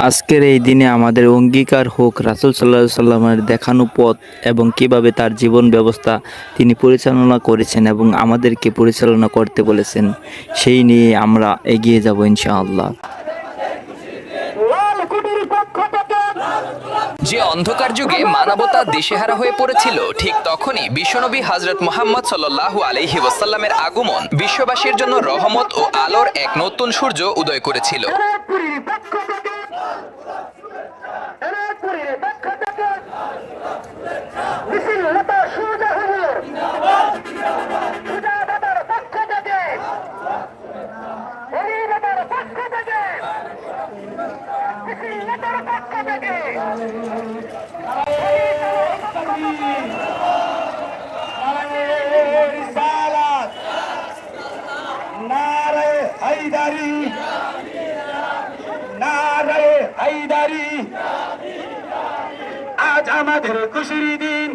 আজকের এই দিনে আমাদের অঙ্গীকার হোক রাসূল সাল্লাল্লাহু আলাইহি সাল্লামের দেখানো পথ এবং কিভাবে তার জীবন ব্যবস্থা তিনি পরিচালনা করেছেন এবং আমাদেরকে পরিচালনা করতে বলেছেন, সেই নিয়ে আমরা এগিয়ে যাব ইনশাআল্লাহ। যে অন্ধকার যুগে মানবতা দিশেহারা হয়ে পড়েছিল, ঠিক তখনই বিশ্বনবী হযরত মুহাম্মদ সাল্লাল্লাহু আলাইহি ওয়াসাল্লামের আগমন বিশ্ববাসীর জন্য রহমত ও আলোর এক নতুন সূর্য উদয় করেছিল। আজ আমাদের খুশির দিন।